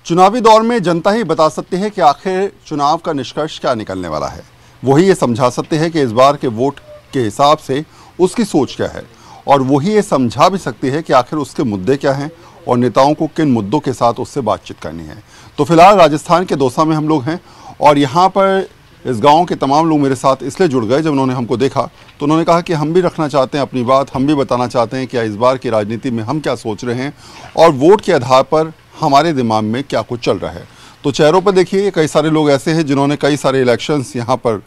चुनावी दौर में जनता ही बता सकती है कि आखिर चुनाव का निष्कर्ष क्या निकलने वाला है। वही ये समझा सकते हैं कि इस बार के वोट के हिसाब से उसकी सोच क्या है, और वही ये समझा भी सकती है कि आखिर उसके मुद्दे क्या हैं और नेताओं को किन मुद्दों के साथ उससे बातचीत करनी है। तो फिलहाल राजस्थान के दौसा में हम लोग हैं और यहाँ पर इस गांव के तमाम लोग मेरे साथ इसलिए जुड़ गए, जब उन्होंने हमको देखा तो उन्होंने कहा कि हम भी रखना चाहते हैं अपनी बात, हम भी बताना चाहते हैं कि इस बार की राजनीति में हम क्या सोच रहे हैं और वोट के आधार पर हमारे दिमाग में क्या कुछ चल रहा है। तो चेहरों पर देखिए कई सारे लोग ऐसे हैं जिन्होंने कई सारे इलेक्शंस यहाँ पर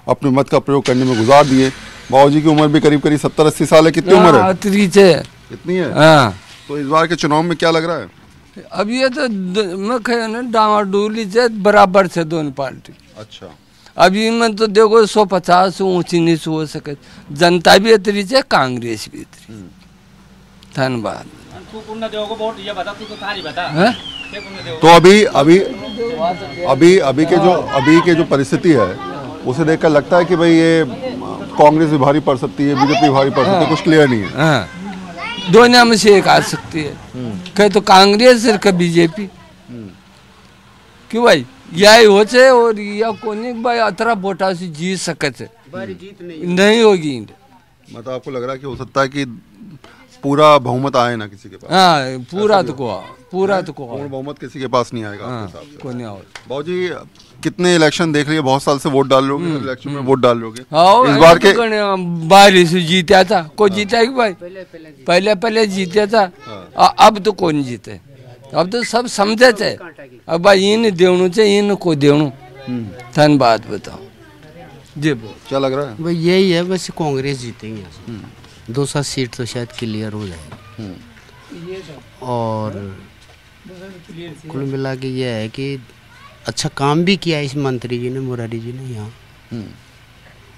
अपने मत का प्रयोग करने में गुजार दिए। बाबूजी की उम्र भी करीब करीब 70-80 साल है। कितनी उम्र है? कितनी है? तो इस बार के चुनाव में क्या लग रहा है? अब ये तो मैं कह ना डामाडोली से बराबर से दोनों पार्टी। अच्छा, अभी मैं तो देखो 150 ऊंची नीच हो सके, जनता भी इतनी है, कांग्रेस भी इतनी। धन्यवाद। तो अभी के जो परिस्थिति है उसे देखकर लगता है कि भाई ये कांग्रेस भी भारी पड़ सकती है, बीजेपी भारी पड़ सकती है, कुछ क्लियर नहीं है। दोनों में से एक आ सकती है, कहे तो कांग्रेस और कहे बीजेपी। क्यों भाई यही हो छे और या कोनी भाई अतरा वोटा से जीत सके नहीं होगी। मतलब आपको लग रहा है कि हो सकता है कि पूरा बहुमत आए ना किसी के पास? हाँ, पूरा तो बहुमत किसी के पास नहीं आएगा। हाँ, कोई नहीं। बाबूजी कितने इलेक्शन देख लिए, बहुत साल से वोट डाल लोगे, इलेक्शन में वोट डाल लोगे। इस बार के बारिश से जीता था, कोई जीता है भाई? पहले जीता था। अब तो कोई नहीं जीते, अब तो सब समझे थे। अब भाई इन देवनु चाहिए, इन को देवनु। धन्यवाद। बताओ जी, क्या लग रहा है? भाई यही है, बस कांग्रेस जीतेंगे। 200 सीट तो शायद क्लियर हो जाएगी। और कुल मिला के ये है कि अच्छा काम भी किया इस मंत्री जी ने, मुरारी जी ने यहाँ।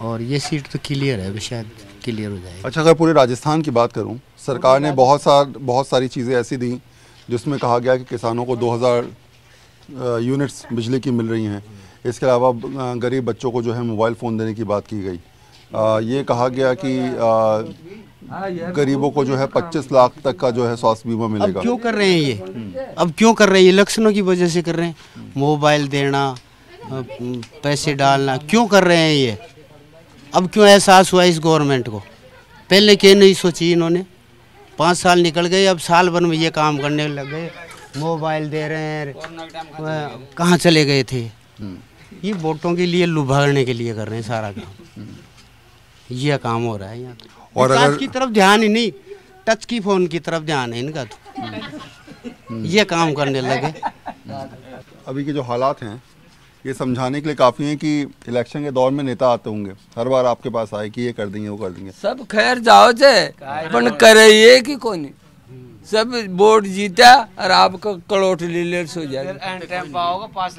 और ये सीट तो क्लियर है, शायद क्लियर हो जाएगी। अच्छा, अगर पूरे राजस्थान की बात करूं, सरकार ने बहुत सारी चीज़ें ऐसी दी जिसमें कहा गया कि किसानों को 2000 यूनिट्स बिजली की मिल रही हैं। इसके अलावा गरीब बच्चों को जो है मोबाइल फ़ोन देने की बात की गई। ये कहा गया कि गरीबों को जो है 25 लाख तक का जो है स्वास्थ्य बीमा मिलेगा। अब क्यों कर रहे हैं ये? अब क्यों कर रहे हैं? इलेक्शनों की वजह से कर रहे हैं। मोबाइल देना, पैसे डालना, क्यों कर रहे हैं ये? अब क्यों एहसास हुआ इस गवर्नमेंट को? पहले क्यों नहीं सोची इन्होंने? 5 साल निकल गए, अब साल भर में ये काम करने लग गए। मोबाइल दे रहे हैं, कहाँ चले गए थे? ये वोटों के लिए लुभाने के लिए कर रहे हैं सारा काम। ये काम हो रहा है यहाँ तो। और अगर की तरफ ध्यान ही नहीं, टच की फोन की तरफ ध्यान है इनका तो। ये काम करने लगे। अभी के जो हालात हैं ये समझाने के लिए काफ़ी हैं कि इलेक्शन के दौर में नेता आते होंगे, हर बार आपके पास आए कि ये कर देंगे वो कर देंगे। सब खैर जाओ जे पण करे ये कि कोनी, सब वोट जीता और आपको करोड़ लीलर्स हो जाएगा।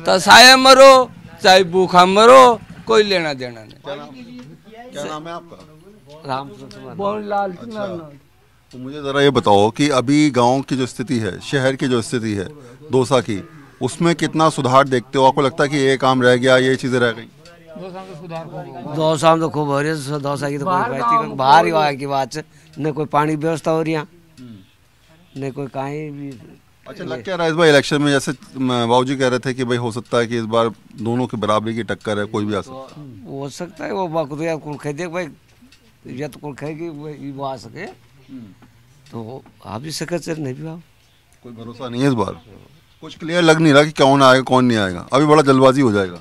तो साया मरो चाहे भूखा मरो, कोई लेना देना नहीं। क्या नाम है आपका? लाल। अच्छा, तो मुझे ज़रा ये बताओ कि अभी गांव की जो स्थिति है, शहर की जो स्थिति है दौसा की, उसमें कितना सुधार देखते हो? आपको लगता है कि ये काम रह गया, ये चीज़ें रह गई? दौसा में तो खूब हो रही है। दौसा की तो कोई बाहर ही आया की बात है, न कोई पानी की व्यवस्था हो रही है, न कोई कहीं भी। अच्छा, लग क्या रहा है इस बार इलेक्शन में? जैसे बाबूजी कह रहे थे कि भाई हो सकता है कि इस बार दोनों की बराबरी की टक्कर है, कोई भी आ सकता है। हो सकता है वो बकरिया कुल खे देख भाई, या तो कुल खाएगी वो आ सके, तो आ भी सके सर, नहीं भी आओ। कोई भरोसा नहीं है इस बार, कुछ क्लियर लग नहीं रहा कि कौन आएगा कौन नहीं आएगा। अभी बड़ा जल्दबाजी हो जाएगा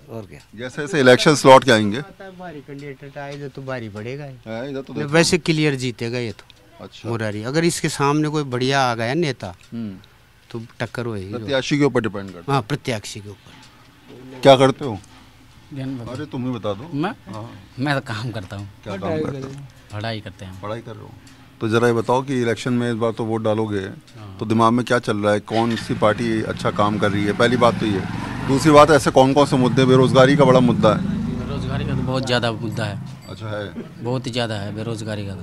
और क्या। जैसे जैसे इलेक्शन स्लॉट के आएंगे भारी कैंडिडेट आए तो भारी पड़ेगा। इधर तो वैसे क्लियर जीतेगा ये तो। अच्छा, मुरारी अगर इसके सामने कोई बढ़िया आ गया नेता तो टक्कर होगी। प्रत्याशी के ऊपर डिपेंड करता है। हाँ, प्रत्याशी के ऊपर। क्या करते हो? अरे तुम ही बता दो। मैं तो काम करता हूँ। क्या काम करते हो? पढ़ाई करते हैं। पढ़ाई कर रहे हो? तो ज़रा ये बताओ कि इलेक्शन में इस बार तो वोट डालोगे, तो दिमाग में क्या चल रहा है? कौन सी पार्टी अच्छा काम कर रही है? पहली बात तो ये। दूसरी बात, ऐसे कौन कौन से मुद्दे? बेरोजगारी का बड़ा मुद्दा है। बेरोजगारी का तो बहुत ज़्यादा मुद्दा है। अच्छा, है बहुत ही ज़्यादा है बेरोजगारी का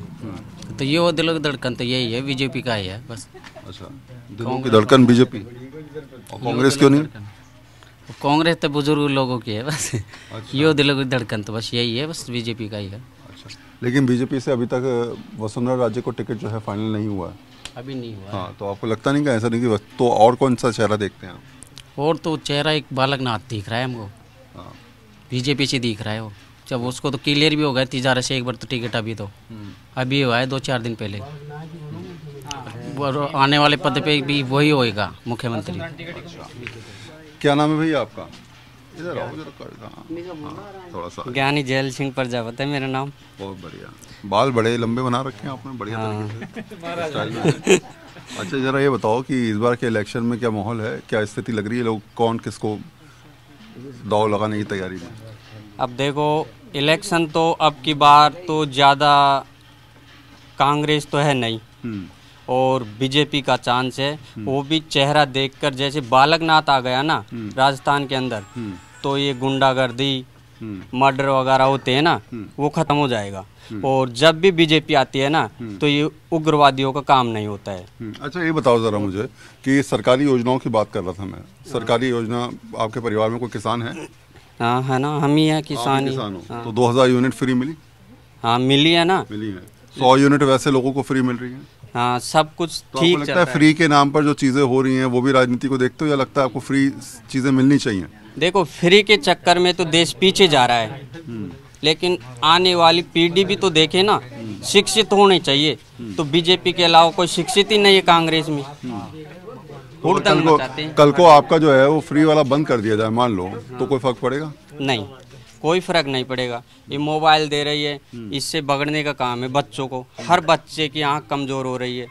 तो ये वो दिलों की धड़कन तो यही है, बीजेपी का ही है बस। अच्छा, दिलों की धड़कन बीजेपी, और कांग्रेस क्यों नहीं? कांग्रेस तो बुजुर्ग लोगों की है बस। ये दिलों की धड़कन तो बस यही है, बस बीजेपी का ही है। अच्छा, लेकिन बीजेपी से अभी तक वसुंधरा राजे को टिकट जो है फाइनल नहीं हुआ है। अभी नहीं हुआ। हाँ, तो आपको लगता नहीं कि ऐसा नहीं कि बस तो और कौन सा चेहरा देखते हैं आप? और तो चेहरा एक बालकनाथ दिख रहा है हमको, हाँ। बीजेपी से दिख रहा है वो। जब उसको तो क्लियर भी हो गया 30,000 से एक बार तो टिकट अभी हुआ है 2-4 दिन पहले। और आने वाले पद पे भी वही होएगा मुख्यमंत्री। क्या नाम है भैया आपका? इधर आओ जरा, हाँ, थोड़ा सा। ज्ञानी जैल सिंह प्रजापति है मेरा नाम। बहुत बढ़िया, बाल बड़े लंबे बना रखे हैं आपने, बढ़िया तरीके से स्टाइल में। अच्छा, जरा ये बताओ कि इस बार के इलेक्शन में क्या माहौल है, क्या स्थिति लग रही है, लोग कौन किसको दाव लगाने की तैयारी में? अब देखो, इलेक्शन तो अब की बार तो ज़्यादा कांग्रेस तो है नहीं और बीजेपी का चांस है। वो भी चेहरा देखकर, जैसे बालकनाथ आ गया ना राजस्थान के अंदर, तो ये गुंडागर्दी मर्डर वगैरह होते हैं ना, वो खत्म हो जाएगा। और जब भी बीजेपी आती है ना, तो ये उग्रवादियों का काम नहीं होता है। अच्छा, ये बताओ जरा मुझे कि सरकारी योजनाओं की बात कर रहा था मैं। सरकारी योजना, आपके परिवार में कोई किसान है? हाँ है ना, हम ही हैं किसान ही। हाँ। तो 2000 यूनिट फ्री मिली? हाँ मिली है ना, मिली है। 100 यूनिट वैसे लोगों को फ्री मिल रही है। हाँ सब कुछ तो ठीक आपको लगता है फ्री के नाम पर जो चीजें हो रही हैं वो भी राजनीति को देखते हो, या लगता है आपको फ्री चीजें मिलनी चाहिए? देखो, फ्री के चक्कर में तो देश पीछे जा रहा है, लेकिन आने वाली पीढ़ी भी तो देखे ना, शिक्षित होने चाहिए। तो बीजेपी के अलावा कोई शिक्षित ही नहीं है कांग्रेस में। कल को आपका जो है वो फ्री वाला बंद कर दिया जाए मान लो, तो कोई फर्क पड़ेगा? नहीं, कोई फर्क नहीं पड़ेगा। ये मोबाइल दे रही है, इससे बगड़ने का काम है बच्चों को। हर बच्चे की आंख कमजोर हो रही है।